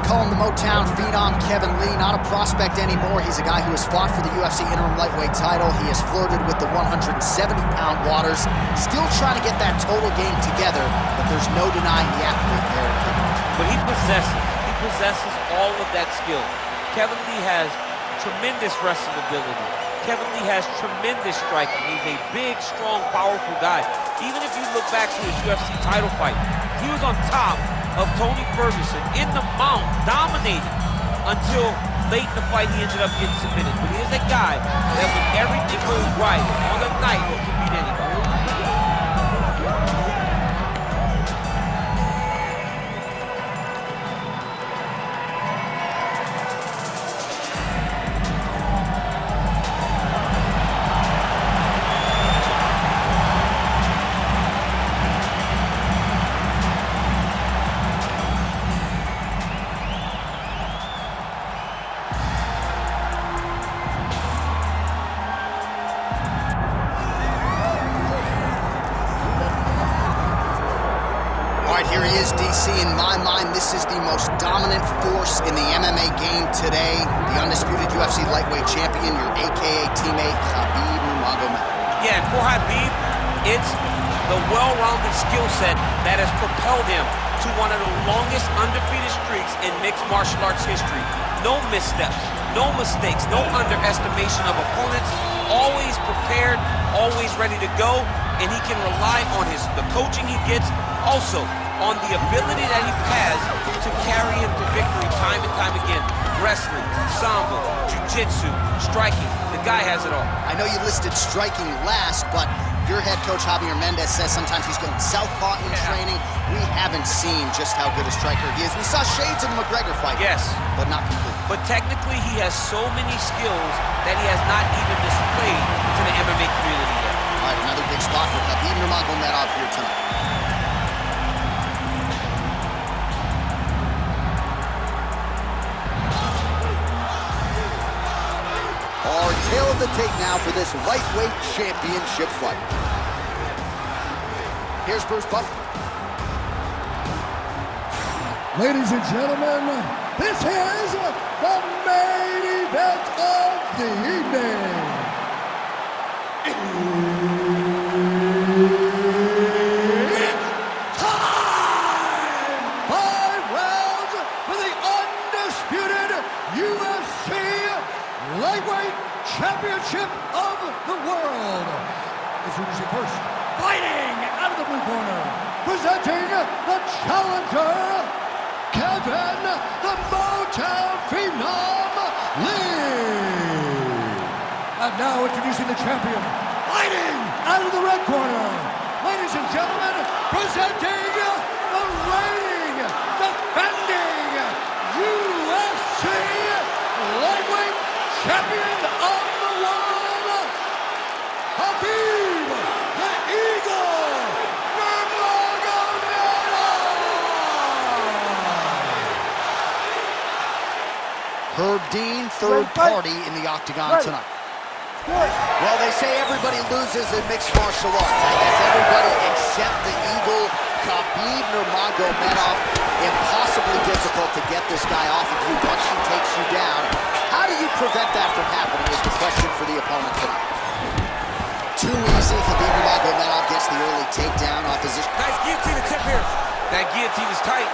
call him the Motown phenom, Kevin Lee. Not a prospect anymore. He's a guy who has fought for the UFC interim lightweight title. He has flirted with the 170-pound waters. Still trying to get that total game together, but there's no denying the athlete there. But he possesses all of that skill. Kevin Lee has tremendous wrestling ability. Kevin Lee has tremendous striking. He's a big, strong, powerful guy. Even if you look back to his UFC title fight, he was on top of Tony Ferguson in the mount, dominating until late in the fight he ended up getting submitted. But he is a guy that when everything goes right on the night, he can beat anybody. Here he is, DC. In my mind, this is the most dominant force in the MMA game today. The undisputed UFC lightweight champion, your AKA teammate, Khabib Nurmagomedov. Yeah, for Khabib, it's the well-rounded skill set that has propelled him to one of the longest undefeated streaks in mixed martial arts history. No missteps, no mistakes, no underestimation of opponents. Always prepared, always ready to go, and he can rely on the coaching he gets. Also, on the ability that he has to carry him to victory time and time again. Wrestling, sambo, jiu-jitsu, striking. The guy has it all. I know you listed striking last, but your head coach, Javier Mendez, says sometimes he's going southpaw in training. We haven't seen just how good a striker he is. We saw shades of the McGregor fight. Yes. But not completely. But technically, he has so many skills that he has not even displayed to the MMA community yet. All right, another big spot for Khabib Nurmagomedov here tonight. Our tail of the tape now for this lightweight championship fight. Here's Bruce Buffer. Ladies and gentlemen, this is the main event of the evening. It's time! 5 rounds for the undisputed UFC lightweight championship of the world. Introducing first, fighting out of the blue corner, presenting the challenger, Kevin the Motown Phenom Lee. And now introducing the champion, fighting out of the red corner, ladies and gentlemen, presenting the reigning, defending UFC lightweight champion of the world, Khabib the Eagle Nurmagomedov. Herb Dean, third party in the octagon tonight. Well, they say everybody loses in mixed martial arts. I guess everybody except the Eagle, Khabib Nurmagomedov. Impossibly difficult to get this guy off of you once he takes you down. How do you prevent that from happening is the question for the opponent tonight. Too easy. Khabib Nurmagomedov gets the early takedown opposition. Nice guillotine attempt here. That guillotine is tight.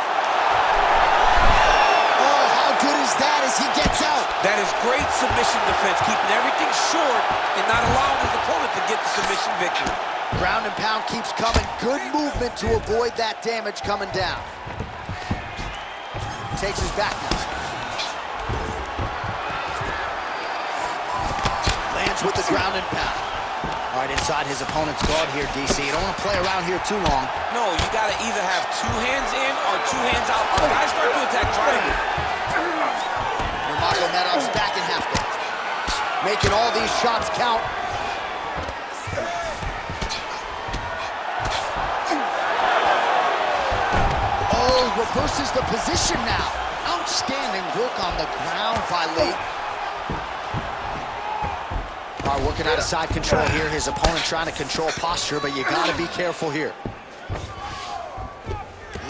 Oh, how good is that as he gets out? That is great submission defense, keeping everything short and not allowing his opponent to get the submission victory. Ground and pound keeps coming. Good movement to avoid that damage coming down. Takes his back now. Lands with the ground and pound. All right, inside his opponent's guard here, DC. You don't want to play around here too long. No, you got to either have 2 hands in or 2 hands out. Our guys start to attack triangle. Nurmagomedov's back in half guard. Making all these shots count. Oh, reverses the position now. Outstanding work on the ground by Lee. All right, working out of side control here. His opponent trying to control posture, but you got to be careful here.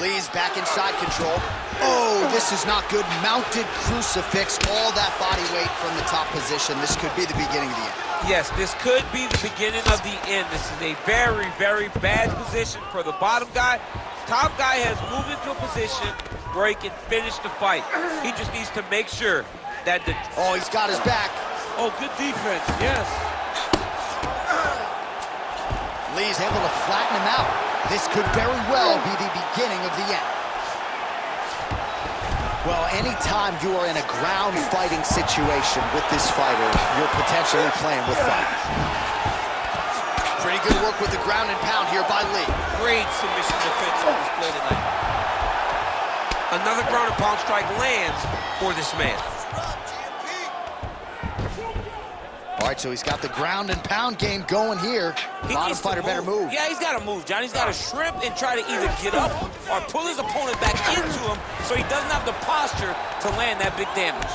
Lee's back in side control. Oh, this is not good. Mounted crucifix, all that body weight from the top position. This could be the beginning of the end. Yes, this could be the beginning of the end. This is a very, very bad position for the bottom guy. Top guy has moved into a position where he can finish the fight. He just needs to make sure that the... Oh, he's got his back. Oh, good defense, yes. Lee's able to flatten him out. This could very well be the beginning of the end. Well, anytime you are in a ground fighting situation with this fighter, you're potentially playing with fire. Pretty good work with the ground and pound here by Lee. Great submission defense on display tonight. Another ground and pound strike lands for this man. All right, so he's got the ground and pound game going here. Bottom fighter better move. Yeah, he's got to move, John. He's got to shrimp and try to either get up or pull his opponent back into him so he doesn't have the posture to land that big damage.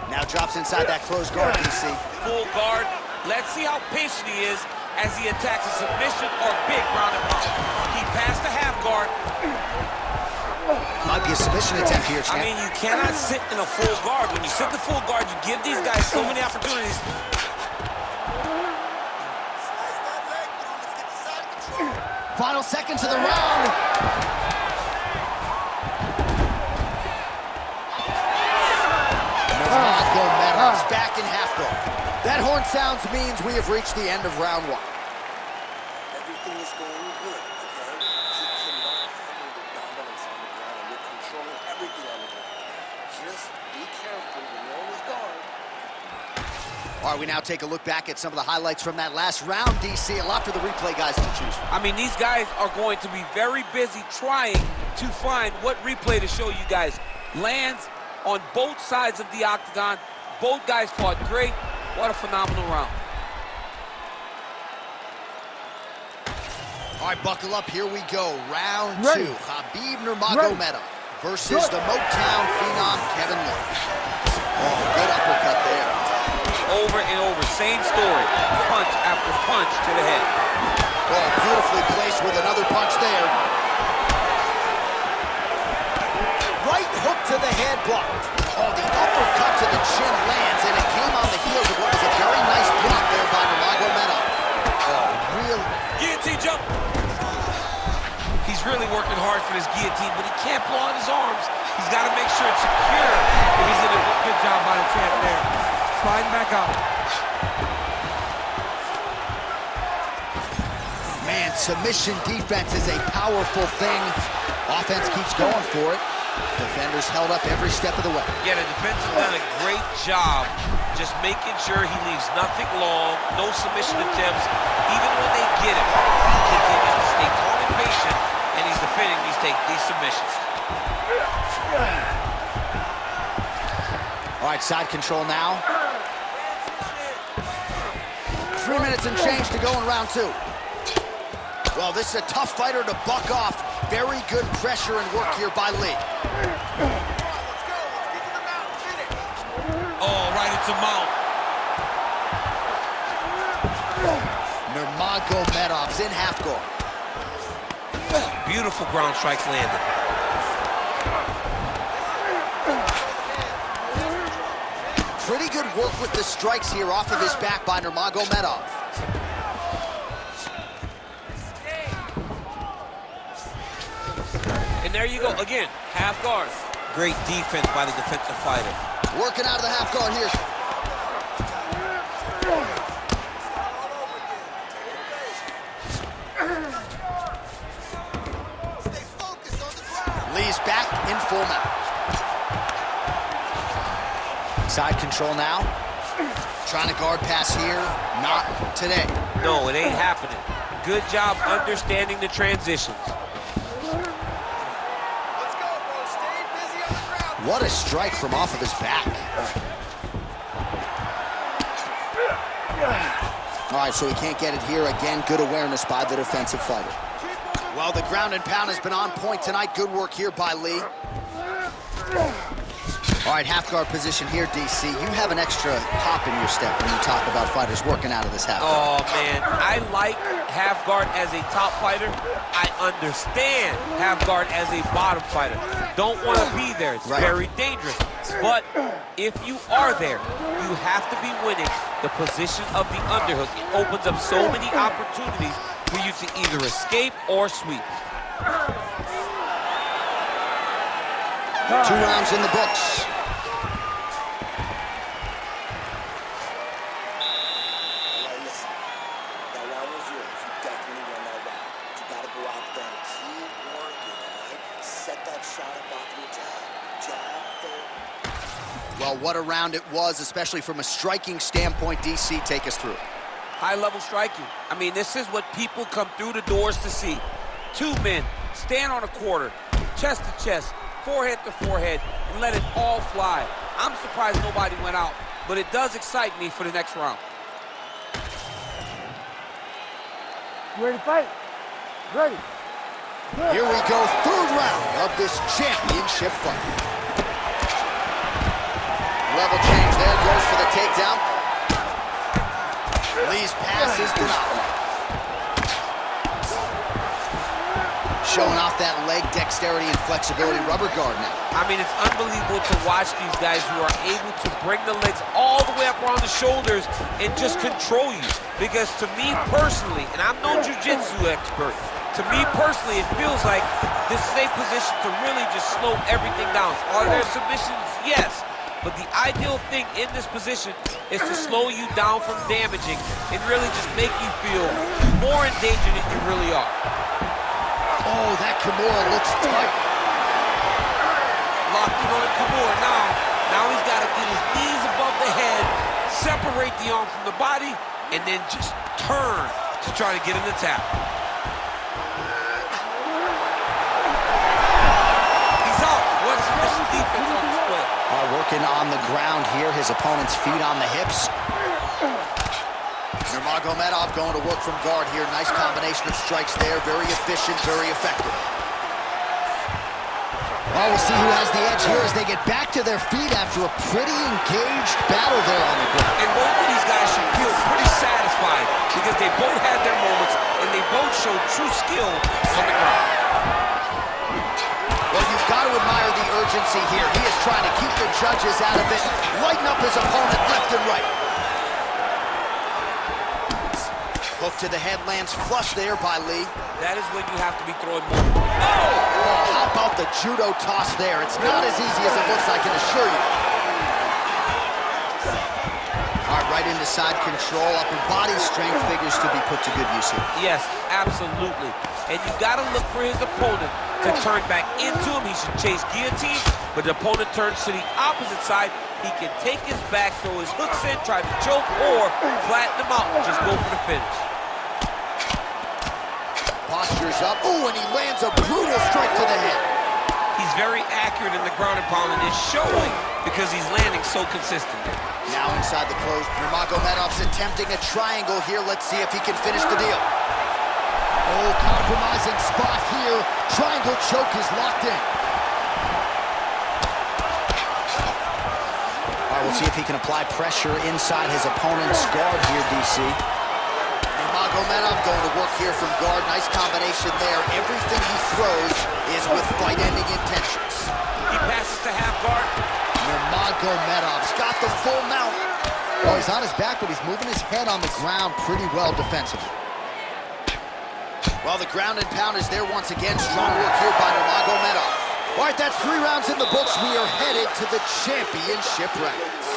Now drops inside that closed guard, DC. Full guard. Let's see how patient he is as he attacks a submission or big ground and pound. He passed the half guard. Might be a submission attempt here, champ. I mean, you cannot sit in a full guard. When you sit the full guard, you give these guys so many opportunities. Final seconds of the round. Nurmagomedov's back in half guard. That horn sounds means we have reached the end of round one. Everything is going good, okay? Keep your mind having the dominance on the ground. You're controlling everything on the ground. Just be careful when you're on his guard. All right, we now take a look back at some of the highlights from that last round, DC. A lot for the replay guys to choose from. I mean, these guys are going to be very busy trying to find what replay to show you guys. Lands on both sides of the octagon. Both guys fought great. What a phenomenal round. All right, buckle up. Here we go. Round two. Khabib Nurmagomedov versus the Motown phenom Kevin Lee. Oh, good uppercut there. Over and over, same story. Punch after punch to the head. Oh, beautifully placed with another punch there. Right hook to the head blocked. Oh, the uppercut to the chin lands, and it came on the heels of what was a very nice block there by Nurmagomedov. Oh, real Guillotine jump. He's really working hard for this guillotine, but he can't blow out his arms. He's got to make sure it's secure. And he's in a good job by the champ there. Sliding back out. Man, submission defense is a powerful thing. Offense keeps going for it. Defenders held up every step of the way. Yeah, the defense has done a great job just making sure he leaves nothing long, no submission attempts. Even when they get him, he continues to stay calm and patient, and he's defending these submissions. All right, side control now. 3 minutes and change to go in round two. Well, this is a tough fighter to buck off. Very good pressure and work here by Lee. Oh, right into mount. Nurmagomedov's in half guard. Beautiful ground strikes landed. Pretty good work with the strikes here off of his back by Nurmagomedov. And there you go, again, half guard. Great defense by the defensive fighter. Working out of the half guard here. Lee's back in full mount. Side control now. Trying to guard pass here. Not today. No, it ain't happening. Good job understanding the transitions. What a strike from off of his back. All right, so he can't get it here. Again, good awareness by the defensive fighter. Well, the ground and pound has been on point tonight. Good work here by Lee. All right, half guard position here, DC. You have an extra hop in your step when you talk about fighters working out of this half guard. Oh, man, I like half guard as a top fighter. I understand half guard as a bottom fighter. Don't want to be there. It's very dangerous. But if you are there, you have to be winning the position of the underhook. It opens up so many opportunities for you to either escape or sweep. 2 rounds in the books. Well, what a round it was, especially from a striking standpoint. DC, take us through. High-level striking. I mean, this is what people come through the doors to see. 2 men stand on a quarter, chest to chest, forehead to forehead, and let it all fly. I'm surprised nobody went out, but it does excite me for the next round. You ready to fight? Ready. Here we go, 3rd round of this championship fight. Level change there, goes for the takedown. Lee's pass is denied. Showing off that leg dexterity and flexibility. Rubber guard now. I mean, it's unbelievable to watch these guys who are able to bring the legs all the way up around the shoulders and just control you. Because to me personally, and I'm no jiu-jitsu expert, to me personally, it feels like this is a position to really just slow everything down. Are there submissions? Yes. But the ideal thing in this position is to slow you down from damaging and really just make you feel more in danger than you really are. Oh, that Kimura looks tight. Locked in on the Kimura now. Now he's got to get his knees above the head, separate the arm from the body, and then just turn to try to get him to tap. He's out. What's submission defense on display? Working on the ground here, his opponent's feet on the hips. Nurmagomedov going to work from guard here. Nice combination of strikes there. Very efficient, very effective. Well, we'll see who has the edge here as they get back to their feet after a pretty engaged battle there on the ground. And both of these guys should feel pretty satisfied because they both had their moments and they both showed true skill on the ground. Well, you've got to admire the urgency here. He is trying to keep the judges out of it, lighten up his opponent left and right. Hook to the head lands flush there by Lee. That is when you have to be throwing more. Oh, how about the judo toss there? It's not as easy as it looks, I can assure you. All right, right into side control. Upper body strength figures to be put to good use here. Yes, absolutely. And you got to look for his opponent to turn back into him. He should chase guillotine, but the opponent turns to the opposite side. He can take his back, throw his hooks in, try to choke, or flatten him out and just go for the finish. Postures up. Ooh, and he lands a brutal strike to the head. He's very accurate in the ground and pound, and it's showing because he's landing so consistently. Now inside the close, Nurmagomedov's attempting a triangle here. Let's see if he can finish the deal. Oh, compromising spot here. Triangle choke is locked in. All right, we'll see if he can apply pressure inside his opponent's guard here, DC. Nurmagomedov going to work here from guard. Nice combination there. Everything he throws is with fight-ending intentions. He passes to half guard. Nurmagomedov's got the full mount. Oh, he's on his back, but he's moving his head on the ground pretty well defensively. Well, the ground and pound is there once again. Strong work here by Nurmagomedov. All right, that's 3 rounds in the books. We are headed to the championship rounds.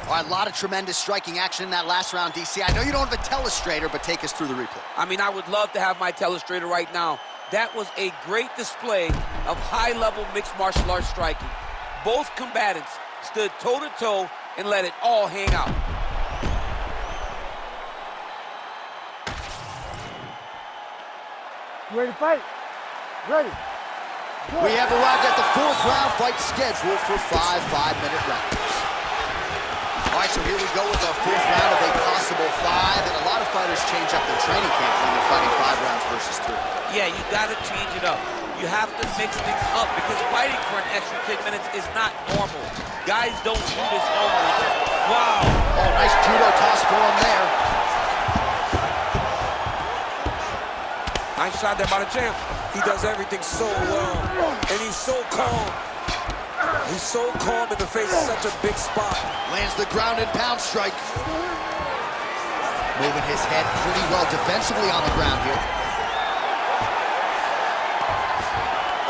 All right, a lot of tremendous striking action in that last round, DC. I know you don't have a telestrator, but take us through the replay. I mean, I would love to have my telestrator right now. That was a great display of high-level mixed martial arts striking. Both combatants stood toe-to-toe and let it all hang out. You ready to fight? Ready. We have arrived at the 4th round fight scheduled for 5 5-minute rounds. All All right, so here we go with our 4th round of a possible 5, and a lot of fighters change up their training camps when they're fighting 5 rounds versus 3. Yeah, you gotta change it up. You have to mix things up because fighting for an extra 10 minutes is not normal. Guys don't do this normally. Wow. Oh, nice judo toss for him there. Nice shot there by the champ. He does everything so well, and he's so calm. He's so calm in the face of such a big spot. Lands the ground and pound strike. Moving his head pretty well defensively on the ground here.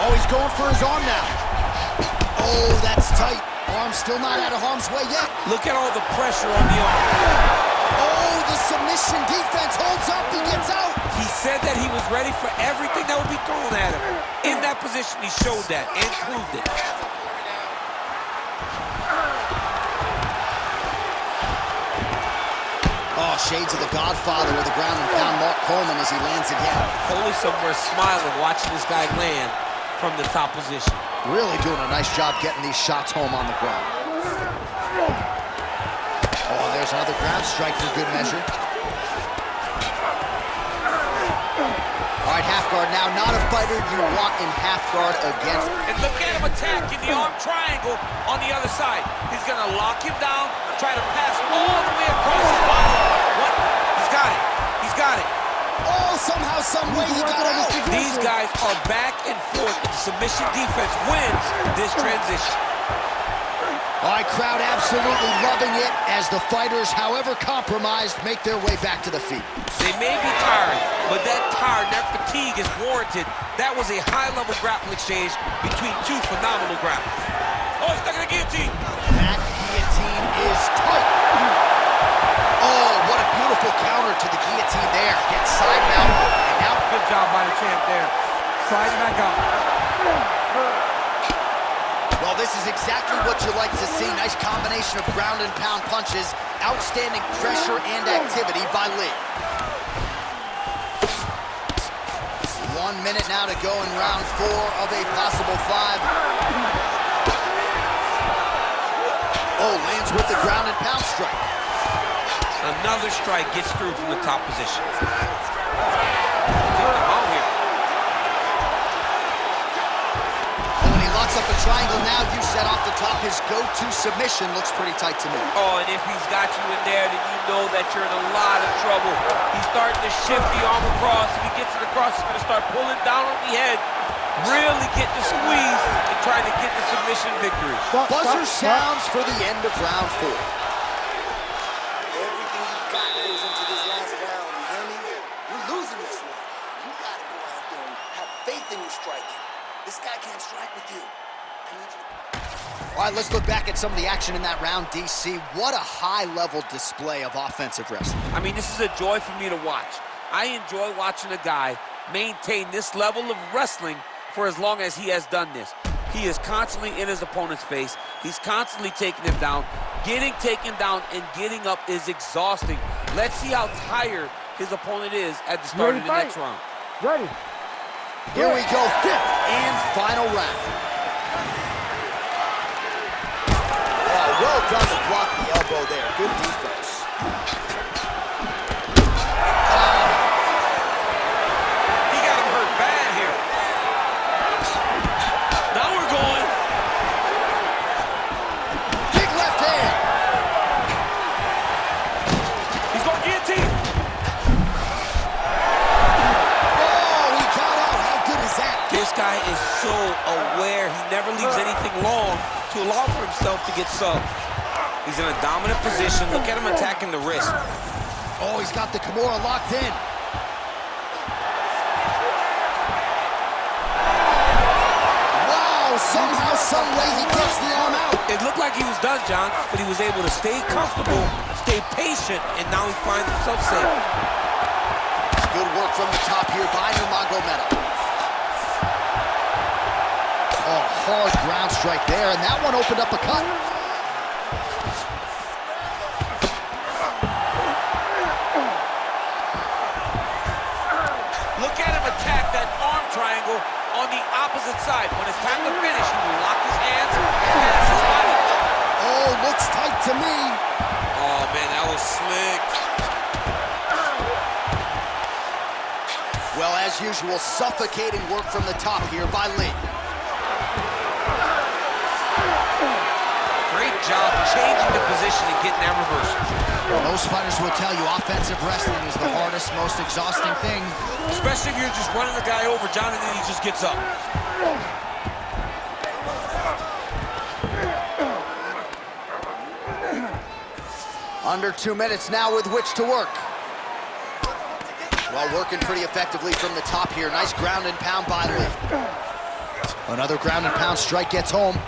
Oh, he's going for his arm now. Oh, that's tight. Arm still not out of harm's way yet. Look at all the pressure on the arm. Oh, the submission defense holds up. He gets out. He said that he was ready for everything that would be thrown at him. In that position, he showed that and proved it. Oh, shades of the Godfather with the ground and pound Mark Coleman as he lands again. Foley somewhere smiling, watching this guy land from the top position. Really doing a nice job getting these shots home on the ground. Oh, there's another ground strike for good measure. All right, half guard now. Not a fighter you want in half guard against. And look at him attacking the arm triangle on the other side. He's gonna lock him down, try to pass all the way across his body. What? He's got it. He's got it. Oh, somehow, some way he got out. These guys are back and forth. Submission defense wins this transition. All right, crowd absolutely loving it as the fighters, however compromised, make their way back to the feet. They may be tired, but that tired, that fatigue is warranted. That was a high-level grappling exchange between two phenomenal grapplers. Oh, he's stuck in the guillotine. That guillotine is tight. Oh, what a beautiful counter to the guillotine there. Gets side mount, and now Good job by the champ there. Sliding back up. well, this is exactly what you like to see. Nice combination of ground and pound punches. Outstanding pressure and activity by Lee. 1 minute now to go in round 4 of a possible 5. Oh, lands with the ground and pound strike. Another strike gets through from the top position. Oh, here. When he locks up a triangle now, you said off the top, his go-to submission looks pretty tight to me. Oh, and if he's got you in there, then you know that you're in a lot of trouble. He's starting to shift the arm across. If he gets it across, he's going to start pulling down on the head, really get the squeeze, and trying to get the submission victory. Buzzer sounds for the end of round 4. Everything you got goes into this last round, you hear me? You're losing this one. You gotta go out there and have faith in your striking. This guy can't strike with you. I need you to... All right, let's look back at some of the action in that round, DC. What a high-level display of offensive wrestling. I mean, this is a joy for me to watch. I enjoy watching a guy maintain this level of wrestling for as long as he has done this. He is constantly in his opponent's face. He's constantly taking him down. Getting taken down and getting up is exhausting. Let's see how tired his opponent is at the start of the next round. Ready. Here we go, 5th and final round. Oh, well done to block the elbow there. Good defense. He got him hurt bad here. Now we're going. Big left hand. He's going guillotine. Oh, he got out. How good is that? This guy is so aware. He never leaves anything long to allow for himself to get subbed. He's in a dominant position. Look at him attacking the wrist. Oh, he's got the Kimura locked in. Wow, somehow, some way he gets the arm out. It looked like he was done, John, but he was able to stay comfortable, stay patient, and now he finds himself safe. Good work from the top here by Nurmagomedov. Oh, hard ground strike there, and that one opened up a cut. Look at him attack that arm triangle on the opposite side. When it's time to finish, he will lock his hands and pass his body. Oh, looks tight to me. slick. Well, as usual, suffocating work from the top here by Lee. Great job changing the position and getting that reversal. Most fighters will tell you offensive wrestling is the hardest, most exhausting thing. Especially if you're just running the guy over, John, and then he just gets up. Under 2 minutes now with which to work. Well, working pretty effectively from the top here. Nice ground and pound by Lee. Another ground and pound strike gets home.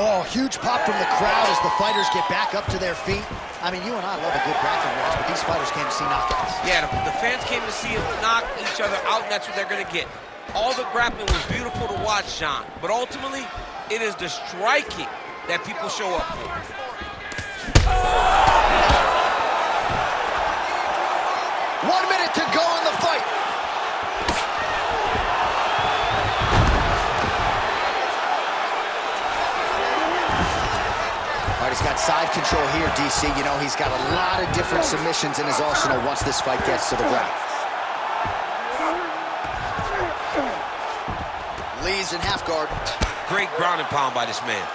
Oh, huge pop from the crowd as the fighters get back up to their feet. I mean, you and I love a good grappling match, but these fighters came to see knockouts. Yeah, the fans came to see them knock each other out, and that's what they're going to get. All the grappling was beautiful to watch, John, but ultimately, it is the striking that people show up for. 1 minute to go in the fight. All right, he's got side control here, DC. You know, he's got a lot of different submissions in his arsenal once this fight gets to the ground. Lee's in half guard. Great ground and pound by this man.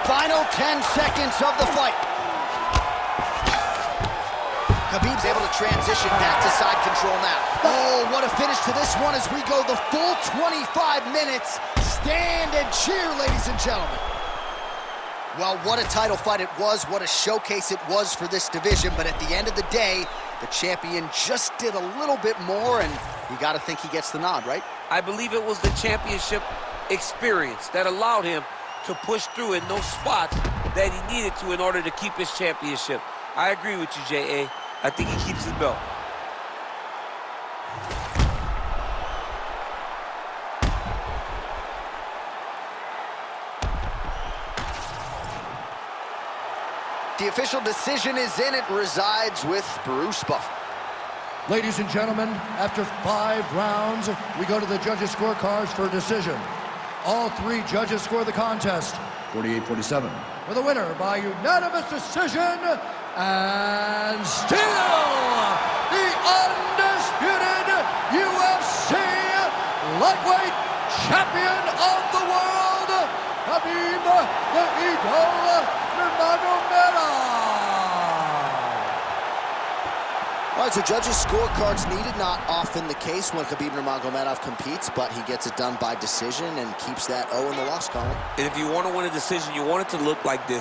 Final 10 seconds of the fight. Khabib's able to transition back to side control now. Oh, what a finish to this one as we go the full 25 minutes. Stand and cheer, ladies and gentlemen. Well, what a title fight it was. What a showcase it was for this division. But at the end of the day, the champion just did a little bit more, and you got to think he gets the nod, right? I believe it was the championship experience that allowed him to push through in those spots that he needed to in order to keep his championship. I agree with you, J.A. I think he keeps his belt. The official decision is in. It resides with Bruce Buffer. Ladies and gentlemen, after 5 rounds, we go to the judges' scorecards for a decision. All 3 judges score the contest, 48-47. For the winner by unanimous decision, and still the undisputed UFC lightweight champion of the world, Khabib the Eagle Nurmagomedov. All right, so judges' scorecards needed, not often the case when Khabib Nurmagomedov competes, but he gets it done by decision and keeps that O in the loss column. And if you want to win a decision, you want it to look like this.